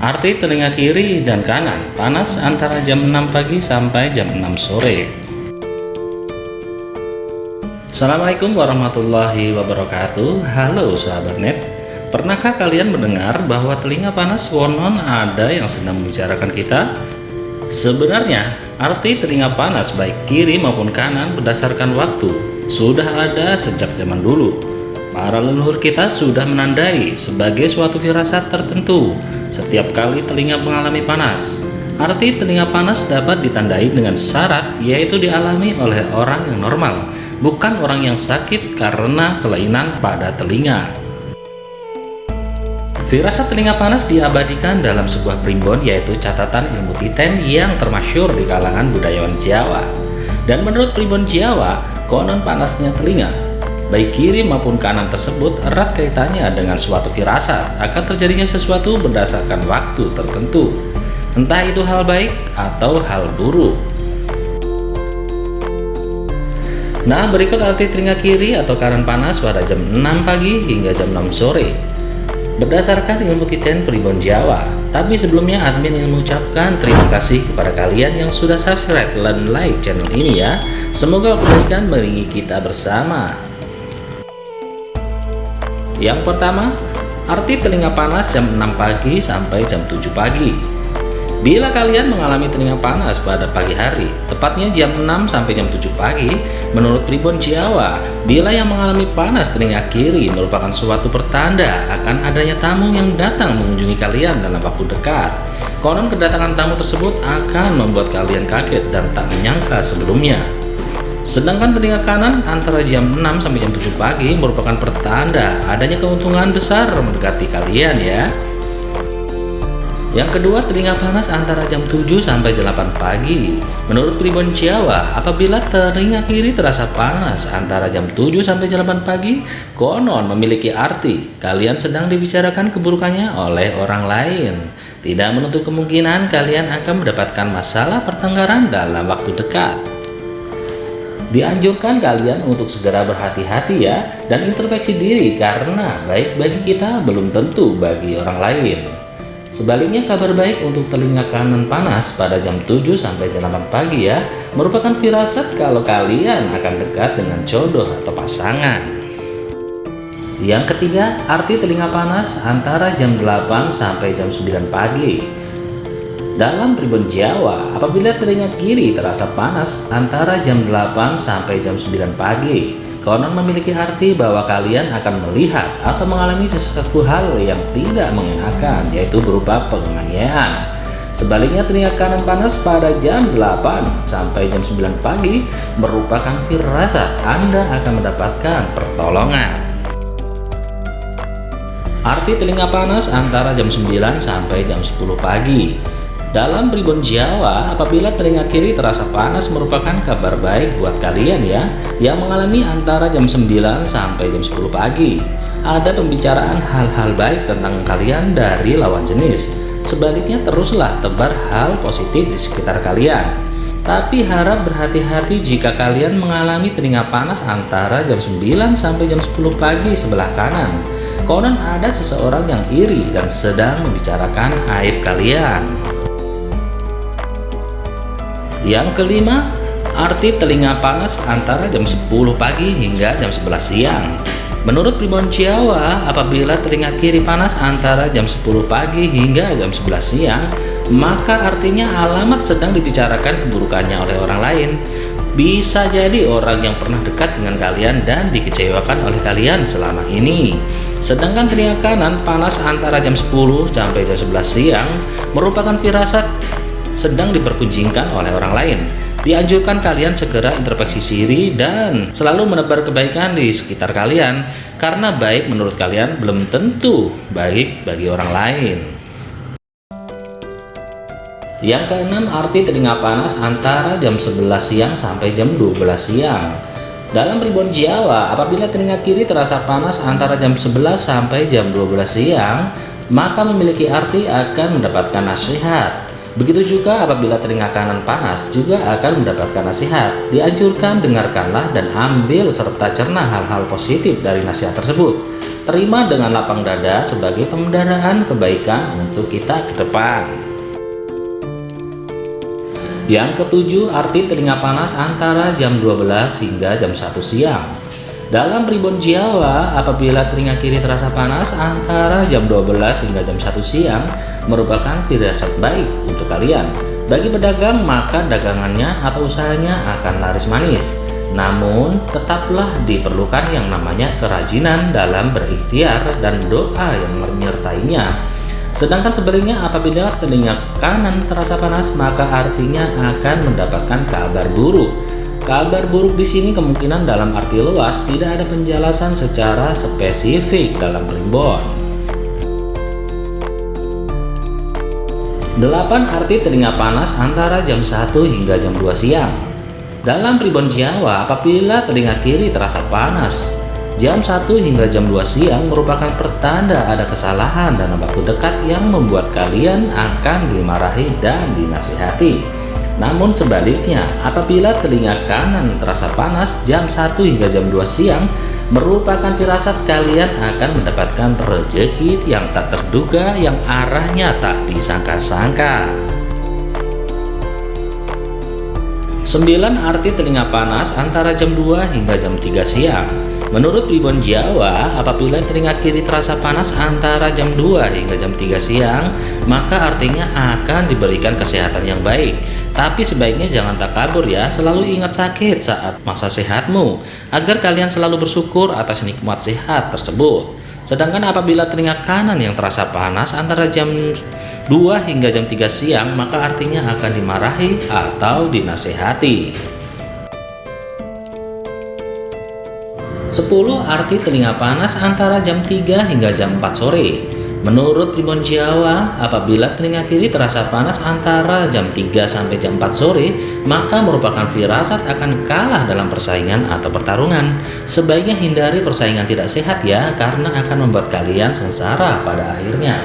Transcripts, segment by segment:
Arti telinga kiri dan kanan panas antara jam 6 pagi sampai jam 6 sore. Assalamualaikum warahmatullahi wabarakatuh. Halo sahabat net. Pernahkah kalian mendengar bahwa telinga panas konon ada yang sedang membicarakan kita? Sebenarnya arti telinga panas baik kiri maupun kanan berdasarkan waktu sudah ada sejak zaman dulu. Para leluhur kita sudah menandai sebagai suatu firasat tertentu setiap kali telinga mengalami panas. Arti telinga panas dapat ditandai dengan syarat, yaitu dialami oleh orang yang normal, bukan orang yang sakit karena kelainan pada telinga. Firasat telinga panas diabadikan dalam sebuah primbon, yaitu catatan ilmu titen yang termasyhur di kalangan budayawan Jawa. Dan menurut primbon Jawa, konon panasnya telinga baik kiri maupun kanan tersebut erat kaitannya dengan suatu firasat akan terjadinya sesuatu berdasarkan waktu tertentu, entah itu hal baik atau hal buruk. Nah, berikut arti telinga kiri atau kanan panas pada jam 6 pagi hingga jam 6 sore berdasarkan ilmu titen primbon Jawa. Tapi sebelumnya admin ingin mengucapkan terima kasih kepada kalian yang sudah subscribe dan like channel ini ya. Semoga kebaikan mengiringi kita bersama. Yang pertama, arti telinga panas jam 6 pagi sampai jam 7 pagi. Bila kalian mengalami telinga panas pada pagi hari, tepatnya jam 6 sampai jam 7 pagi, menurut primbon Jawa, bila yang mengalami panas telinga kiri merupakan suatu pertanda akan adanya tamu yang datang mengunjungi kalian dalam waktu dekat. Konon kedatangan tamu tersebut akan membuat kalian kaget dan tak menyangka sebelumnya. Sedangkan telinga kanan antara jam 6 sampai jam 7 pagi merupakan pertanda adanya keuntungan besar mendekati kalian ya. Yang kedua, telinga panas antara jam 7 sampai 8 pagi. Menurut primbon Jawa, apabila telinga kiri terasa panas antara jam 7 sampai 8 pagi, konon memiliki arti kalian sedang dibicarakan keburukannya oleh orang lain. Tidak menutup kemungkinan kalian akan mendapatkan masalah pertengkaran dalam waktu dekat. Dianjurkan kalian untuk segera berhati-hati ya, dan introspeksi diri karena baik bagi kita belum tentu bagi orang lain. Sebaliknya, kabar baik untuk telinga kanan panas pada jam 7 sampai jam 8 pagi ya, merupakan firasat kalau kalian akan dekat dengan jodoh atau pasangan. Yang ketiga, arti telinga panas antara jam 8 sampai jam 9 pagi. Dalam primbon Jawa, apabila telinga kiri terasa panas antara jam 8 sampai jam 9 pagi, konon memiliki arti bahwa kalian akan melihat atau mengalami sesuatu hal yang tidak mengenakan, yaitu berupa penganiayaan. Sebaliknya, telinga kanan panas pada jam 8 sampai jam 9 pagi merupakan firasat Anda akan mendapatkan pertolongan. Arti telinga panas antara jam 9 sampai jam 10 pagi. Dalam primbon Jawa, apabila telinga kiri terasa panas merupakan kabar baik buat kalian ya, yang mengalami antara jam 9 sampai jam 10 pagi. Ada pembicaraan hal-hal baik tentang kalian dari lawan jenis. Sebaliknya, teruslah tebar hal positif di sekitar kalian. Tapi harap berhati-hati jika kalian mengalami telinga panas antara jam 9 sampai jam 10 pagi sebelah kanan. Konon ada seseorang yang iri dan sedang membicarakan aib kalian. Yang kelima, arti telinga panas antara jam 10 pagi hingga jam 11 siang. Menurut primbon Jawa, apabila telinga kiri panas antara jam 10 pagi hingga jam 11 siang, maka artinya alamat sedang dibicarakan keburukannya oleh orang lain. Bisa jadi orang yang pernah dekat dengan kalian dan dikecewakan oleh kalian selama ini. Sedangkan telinga kanan panas antara jam 10 sampai jam 11 siang merupakan firasat sedang diperkunjingkan oleh orang lain. Dianjurkan kalian segera introspeksi diri dan selalu menebar kebaikan di sekitar kalian, karena baik menurut kalian belum tentu baik bagi orang lain. Yang keenam, arti telinga panas antara jam 11 siang sampai jam 12 siang. Dalam primbon Jawa, apabila telinga kiri terasa panas antara jam 11 sampai jam 12 siang, maka memiliki arti akan mendapatkan nasihat. Begitu juga apabila telinga kanan panas juga akan mendapatkan nasihat. Dianjurkan dengarkanlah dan ambil serta cerna hal-hal positif dari nasihat tersebut. Terima dengan lapang dada sebagai pemudaraan kebaikan untuk kita ke depan. Yang ketujuh, arti telinga panas antara jam 12 hingga jam 1 siang. Dalam pribon Jawa, apabila telinga kiri terasa panas antara jam 12 hingga jam 1 siang merupakan firasat baik untuk kalian. Bagi pedagang, maka dagangannya atau usahanya akan laris manis. Namun, tetaplah diperlukan yang namanya kerajinan dalam berikhtiar dan doa yang menyertainya. Sedangkan sebaliknya, apabila telinga kanan terasa panas, maka artinya akan mendapatkan kabar buruk. Kabar buruk di sini kemungkinan dalam arti luas, tidak ada penjelasan secara spesifik dalam primbon. 8. Arti telinga panas antara jam 1 hingga jam 2 siang. Dalam pribon Jawa, apabila telinga kiri terasa panas jam 1 hingga jam 2 siang merupakan pertanda ada kesalahan dalam waktu dekat yang membuat kalian akan dimarahi dan dinasihati. Namun sebaliknya, apabila telinga kanan terasa panas jam 1 hingga jam 2 siang merupakan firasat kalian akan mendapatkan rezeki yang tak terduga yang arahnya tak disangka-sangka. 9. Arti telinga panas antara jam 2 hingga jam 3 siang. Menurut pribon Jawa, apabila telinga kiri terasa panas antara jam 2 hingga jam 3 siang, maka artinya akan diberikan kesehatan yang baik. Tapi sebaiknya jangan takabur ya, selalu ingat sakit saat masa sehatmu, agar kalian selalu bersyukur atas nikmat sehat tersebut. Sedangkan apabila telinga kanan yang terasa panas antara jam 2 hingga jam 3 siang, maka artinya akan dimarahi atau dinasehati. 10. Arti telinga panas antara jam 3 hingga jam 4 sore. Menurut pribon Jawa, apabila telinga kiri terasa panas antara jam 3 sampai jam 4 sore, maka merupakan firasat akan kalah dalam persaingan atau pertarungan. Sebaiknya hindari persaingan tidak sehat ya, karena akan membuat kalian sengsara pada akhirnya.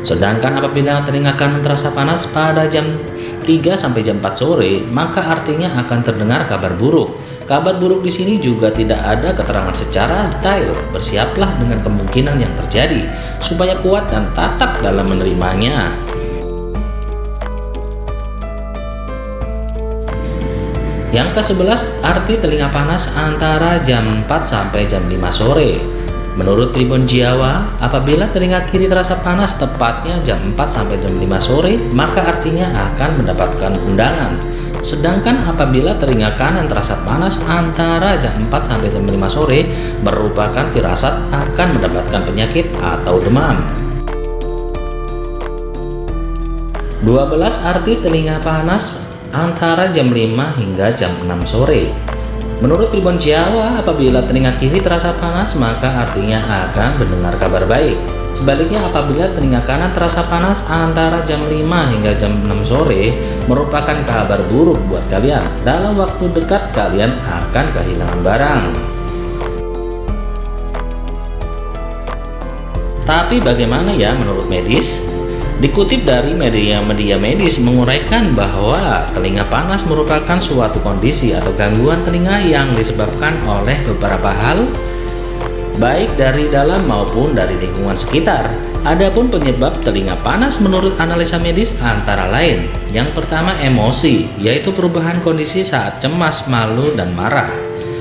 Sedangkan apabila telinga kanan terasa panas pada jam 3 sampai jam 4 sore, maka artinya akan terdengar kabar buruk. Kabar buruk di sini juga tidak ada keterangan secara detail. Bersiaplah dengan kemungkinan yang terjadi supaya kuat dan tatak dalam menerimanya. Yang ke-11, arti telinga panas antara jam 4 sampai jam 5 sore. Menurut pribon Jawa, apabila telinga kiri terasa panas tepatnya jam 4 sampai jam 5 sore, maka artinya akan mendapatkan undangan. Sedangkan apabila telinga kanan terasa panas antara jam 4 sampai jam 5 sore merupakan firasat akan mendapatkan penyakit atau demam. 12. Arti telinga panas antara jam 5 hingga jam 6 sore. Menurut pribon Jawa, apabila telinga kiri terasa panas maka artinya akan mendengar kabar baik. Sebaliknya apabila telinga kanan terasa panas antara jam 5 hingga jam 6 sore merupakan kabar buruk buat kalian. Dalam waktu dekat kalian akan kehilangan barang. Tapi bagaimana ya menurut medis? Dikutip dari media medis menguraikan bahwa telinga panas merupakan suatu kondisi atau gangguan telinga yang disebabkan oleh beberapa hal, baik dari dalam maupun dari lingkungan sekitar. Adapun penyebab telinga panas menurut analisa medis antara lain, yang pertama emosi, yaitu perubahan kondisi saat cemas, malu, dan marah.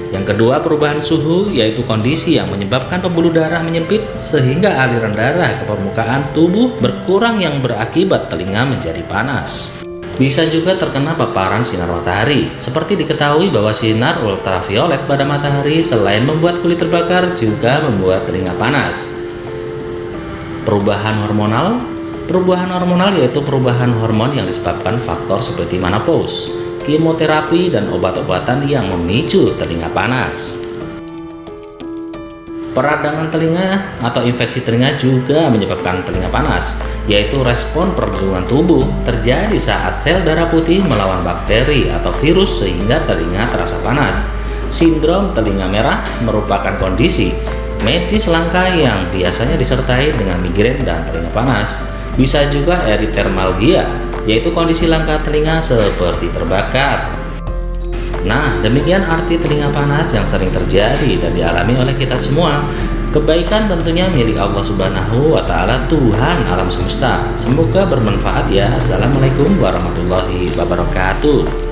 Yang kedua perubahan suhu, yaitu kondisi yang menyebabkan pembuluh darah menyempit sehingga aliran darah ke permukaan tubuh berkurang yang berakibat telinga menjadi panas. Bisa juga terkena paparan sinar matahari. Seperti diketahui bahwa sinar ultraviolet pada matahari selain membuat kulit terbakar juga membuat telinga panas. Perubahan hormonal yaitu perubahan hormon yang disebabkan faktor seperti menopause, kemoterapi, dan obat-obatan yang memicu telinga panas. Peradangan telinga atau infeksi telinga juga menyebabkan telinga panas, yaitu respon perlindungan tubuh terjadi saat sel darah putih melawan bakteri atau virus sehingga telinga terasa panas. Sindrom telinga merah merupakan kondisi medis langka yang biasanya disertai dengan migrain dan telinga panas. Bisa juga erythromelalgia, yaitu kondisi langka telinga seperti terbakar. Nah, demikian arti telinga panas yang sering terjadi dan dialami oleh kita semua. Kebaikan tentunya milik Allah Subhanahu wa Ta'ala, Tuhan alam semesta. Semoga bermanfaat ya. Assalamualaikum warahmatullahi wabarakatuh.